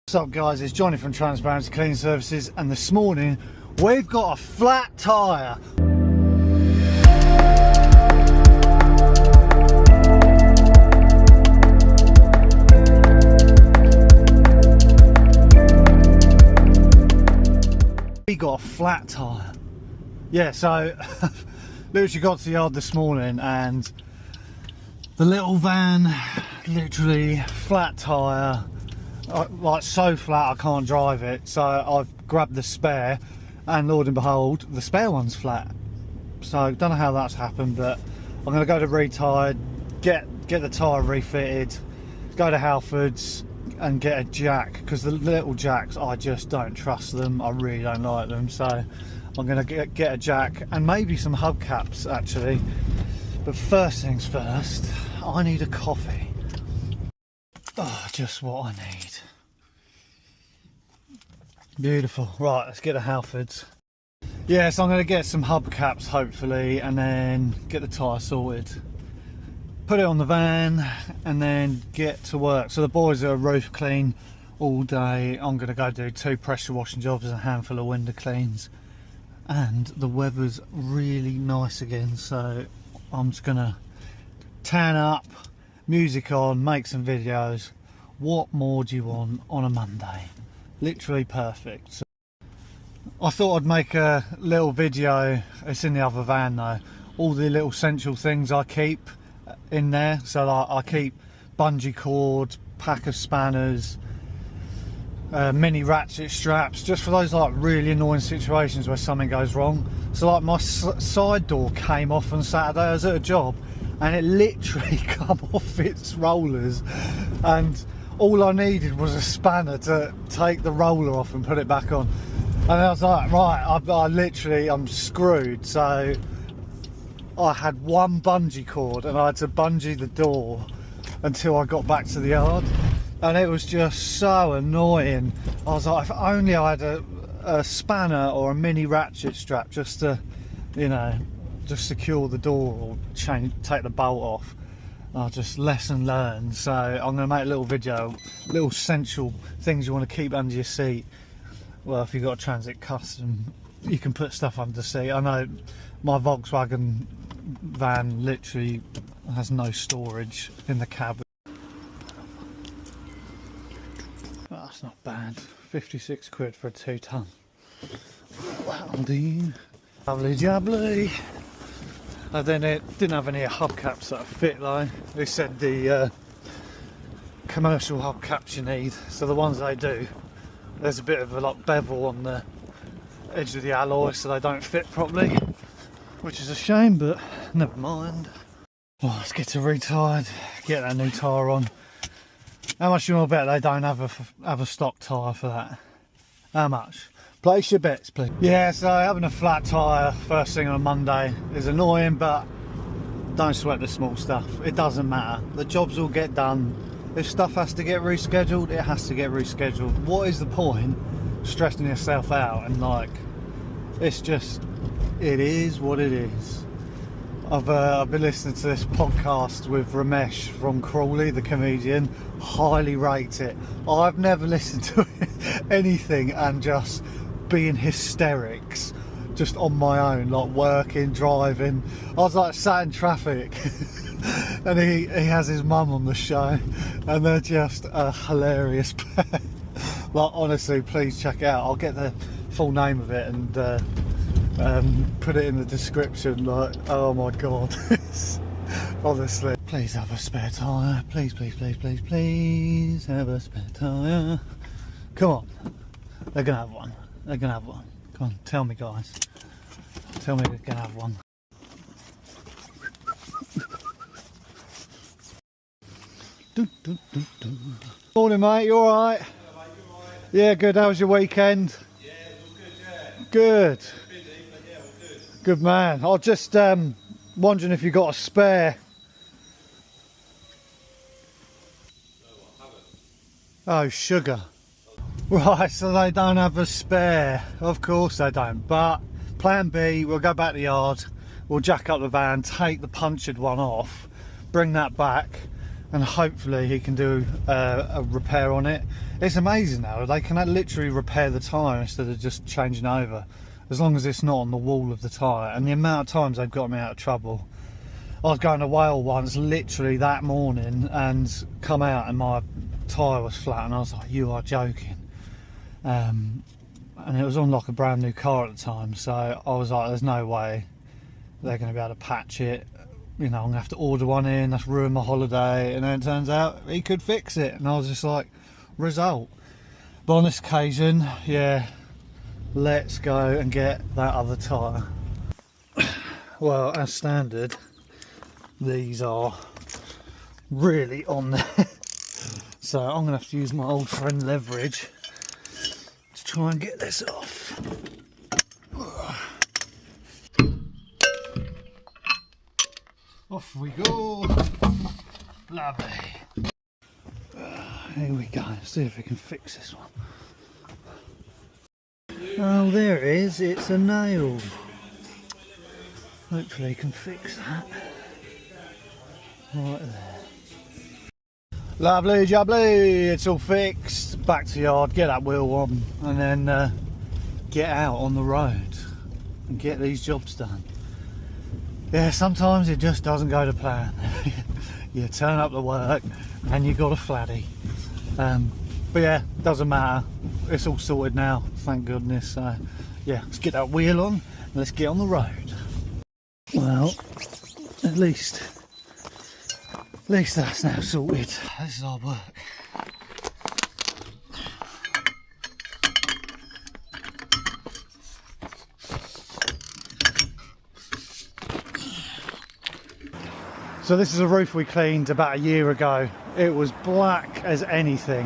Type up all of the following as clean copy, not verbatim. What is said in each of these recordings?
What's up guys, it's Johnny from Transparency Cleaning Services, and this morning we've got a flat tyre. We got a flat tyre. Yeah, so literally got to the yard this morning and the little van, literally flat tyre. Like so flat I can't drive it, so I've grabbed the spare, and Lord and behold, the spare one's flat. So don't know how that's happened, but I'm going to go to Retired, get the tyre refitted, go to Halfords and get a jack, because the little jacks, I just don't trust them. I really don't like them, so I'm going to get a jack and maybe some hubcaps actually. But first things first, I need a coffee. Oh, just what I need. Beautiful. Right, let's get the Halfords. Yeah, so I'm going to get some hubcaps hopefully, and then get the tyre sorted. Put it on the van and then get to work. So the boys are roof clean all day. I'm going to go do 2 pressure washing jobs and a handful of window cleans. And the weather's really nice again, so I'm just going to tan up, music on, make some videos. What more do you want on a Monday? Literally perfect. So I thought I'd make a little video. It's in the other van though. All the little essential things I keep in there. So like, I keep bungee cord, pack of spanners, mini ratchet straps, just for those like really annoying situations where something goes wrong. So like my side door came off on Saturday. I was at a job and it literally come off its rollers, and all I needed was a spanner to take the roller off and put it back on. And I was like, right, I'm screwed. So I had one bungee cord and I had to bungee the door until I got back to the yard. And it was just so annoying. I was like, if only I had a spanner or a mini ratchet strap just to, you know, just secure the door or take the bolt off. Just lesson learned. So I'm going to make a little video, little essential things you want to keep under your seat. Well, if you've got a Transit Custom, you can put stuff under the seat. I know my Volkswagen van literally has no storage in the cab. That's not bad. 56 quid for a 2-ton. Lovely jubbly. And then it didn't have any hubcaps that fit though. They said the commercial hubcaps you need. So the ones they do, there's a bit of a like bevel on the edge of the alloy, so they don't fit properly, which is a shame, but never mind. Well, let's get to Retired, get that new tyre on. How much do you want to bet they don't have a stock tyre for that? How much? Place your bets, please. Yeah, so having a flat tyre first thing on a Monday is annoying, but don't sweat the small stuff. It doesn't matter. The jobs will get done. If stuff has to get rescheduled, it has to get rescheduled. What is the point stressing yourself out? And like, it's just, it is what it is. I've been listening to this podcast with Ramesh from Crawley, the comedian. Highly rate it. I've never listened to anything and just be in hysterics just on my own, like working, driving. I was like sat in traffic and he has his mum on the show, and they're just a hilarious pair. Like honestly, please check it out. I'll get the full name of it and put it in the description. Like, oh my god. Honestly, please have a spare tyre. Please, please, please, please, please have a spare tyre. Come on, they're gonna have one. They're gonna have one. Come on, tell me guys. Tell me they're gonna have one. Morning mate, you alright? Yeah, mate, you alright? Yeah, good. How was your weekend? Yeah, it was good, yeah. Good. Busy, but yeah, it was good. Good man. I was just wondering if you got a spare. No, I haven't. Oh, sugar. Right, so they don't have a spare. Of course they don't. But plan B, we'll go back to the yard, we'll jack up the van, take the punctured one off, bring that back, and hopefully he can do a repair on it. It's amazing now, they can literally repair the tyre instead of just changing over, as long as it's not on the wall of the tyre. And the amount of times they've got me out of trouble. I was going to Wales once literally that morning and come out and my tyre was flat, and I was like, you are joking. And it was on like a brand new car at the time, so I was like, there's no way they're going to be able to patch it. You know, I'm going to have to order one in, that's ruined my holiday. And then it turns out he could fix it, and I was just like, result. But on this occasion, yeah, let's go and get that other tyre. Well, as standard, these are really on there. So I'm going to have to use my old friend leverage to try and get this off. Off we go. Lovely. Here we go. Let's see if we can fix this one. Oh, there it is. It's a nail. Hopefully you can fix that. Right there. Lovely jubbly. It's all fixed. Back to the yard. Get that wheel on, and then get out on the road and get these jobs done. Yeah, sometimes it just doesn't go to plan. You turn up to work and you got a flatty. But yeah, doesn't matter. It's all sorted now, thank goodness. So yeah, let's get that wheel on and let's get on the road. Well, at least that's now sorted. This is hard work. So this is a roof we cleaned about a year ago. It was black as anything.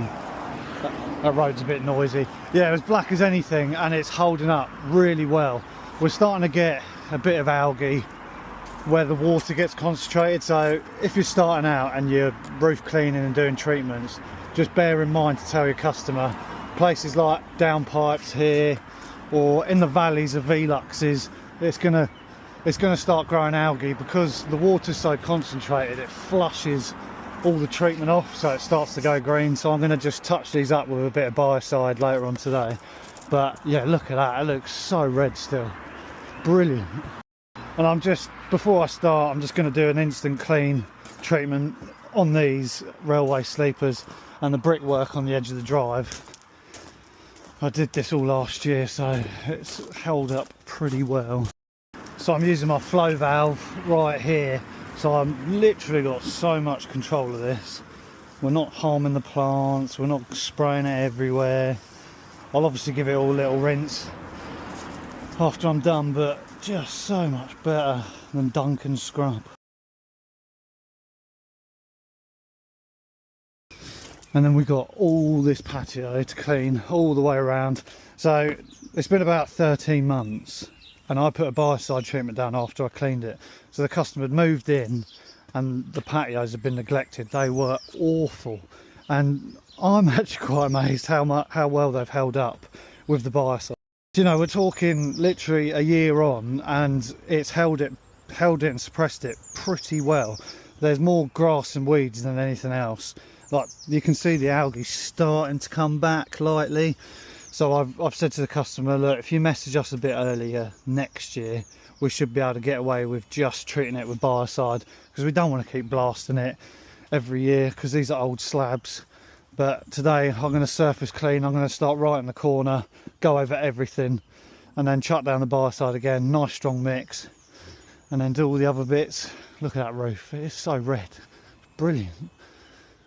That road's a bit noisy. Yeah, it was black as anything, and it's holding up really well. We're starting to get a bit of algae where the water gets concentrated. So if you're starting out and you're roof cleaning and doing treatments, just bear in mind to tell your customer, places like downpipes here or in the valleys of Veluxes, it's gonna start growing algae because the water's so concentrated, it flushes all the treatment off, so it starts to go green. So I'm going to just touch these up with a bit of biocide later on today. But yeah, look at that, it looks so red still. Brilliant. And before I start, I'm just going to do an instant clean treatment on these railway sleepers and the brickwork on the edge of the drive. I did this all last year, so it's held up pretty well. So I'm using my flow valve right here, so I've literally got so much control of this. We're not harming the plants, we're not spraying it everywhere. I'll obviously give it all a little rinse after I'm done, but just so much better than Duncan's scrub. And then we've got all this patio to clean all the way around. So it's been about 13 months. And I put a biocide treatment down after I cleaned it. So the customer had moved in and the patios had been neglected. They were awful. And I'm actually quite amazed how well they've held up with the biocide. You know, we're talking literally a year on, and it's held it and suppressed it pretty well. There's more grass and weeds than anything else. Like, you can see the algae starting to come back lightly. So I've said to the customer, look, if you message us a bit earlier next year, we should be able to get away with just treating it with biocide, because we don't want to keep blasting it every year, because these are old slabs. But today I'm going to surface clean. I'm going to start right in the corner, go over everything, and then chuck down the biocide again. Nice strong mix, and then do all the other bits. Look at that roof, it's so red, brilliant.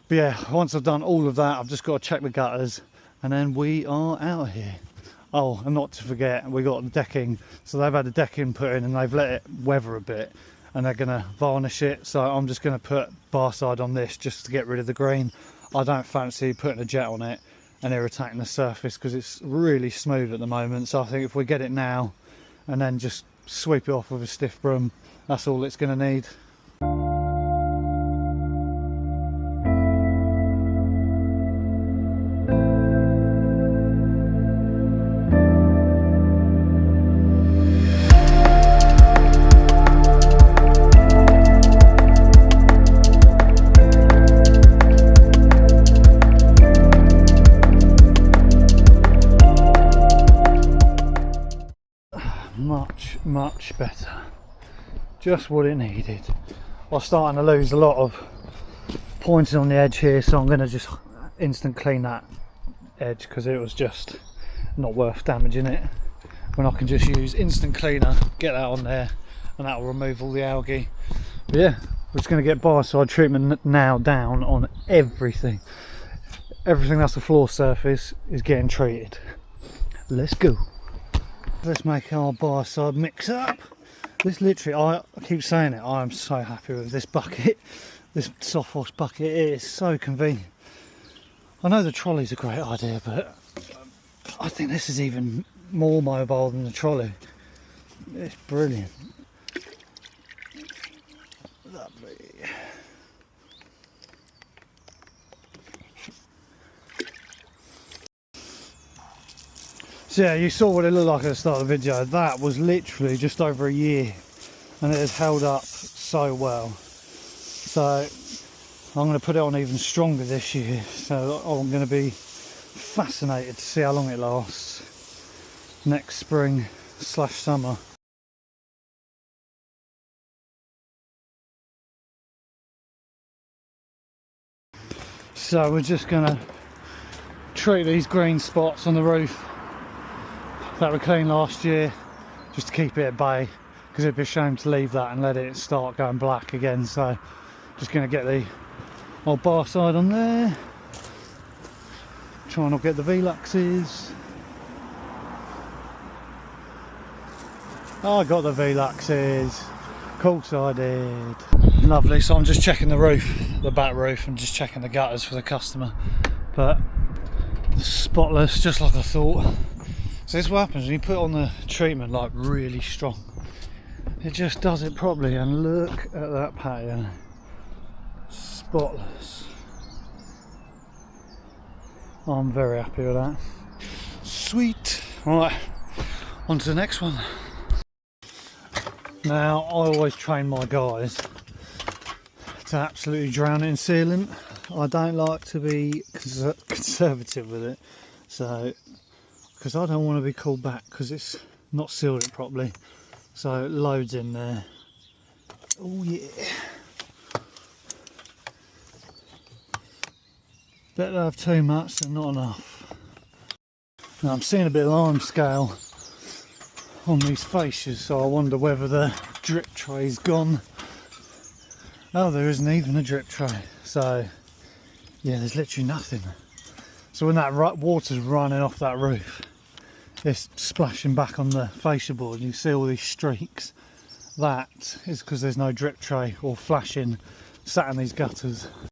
But yeah, once I've done all of that, I've just got to check the gutters, and then we are out of here. Oh, and not to forget, we got the decking. So they've had the decking put in and they've let it weather a bit, and they're going to varnish it. So I'm just going to put biocide on this just to get rid of the green. I don't fancy putting a jet on it and irritating the surface, because it's really smooth at the moment. So I think if we get it now and then just sweep it off with a stiff broom, that's all it's going to need. much better. Just what it needed. I was starting to lose a lot of pointing on the edge here, so I'm going to just instant clean that edge because it was just not worth damaging it, when I can just use instant cleaner, get that on there, and that will remove all the algae. But yeah, we're just going to get biocide treatment now down on everything. Everything that's the floor surface is getting treated. Let's go. Let's make our biocide mix up. This literally, I keep saying it, I am so happy with this bucket. This soft wash bucket, it is so convenient. I know the trolley's a great idea, but I think this is even more mobile than the trolley. It's brilliant. Lovely. So yeah, you saw what it looked like at the start of the video. That was literally just over a year, and it has held up so well. So I'm going to put it on even stronger this year, so I'm going to be fascinated to see how long it lasts next spring / summer. So we're just going to treat these green spots on the roof that we cleaned last year, just to keep it at bay, because it'd be a shame to leave that and let it start going black again. So just going to get the old bar side on there, try not get the Veluxes. I got the Veluxes, of course I did. Lovely. So I'm just checking the roof, the back roof, and just checking the gutters for the customer, but spotless, just like I thought. So this is what happens when you put on the treatment like really strong. It just does it properly, and look at that patio. Spotless. I'm very happy with that. Sweet. Right, on to the next one. Now, I always train my guys to absolutely drown it in sealant. I don't like to be conservative with it, so because I don't want to be called back because it's not sealed it properly. So loads in there. Oh yeah. Better have too much than not enough. Now I'm seeing a bit of lime scale on these fascias, so I wonder whether the drip tray's gone. Oh, there isn't even a drip tray. So yeah, there's literally nothing. So when that water's running off that roof, it's splashing back on the fascia board, and you see all these streaks. That is because there's no drip tray or flashing sat in these gutters.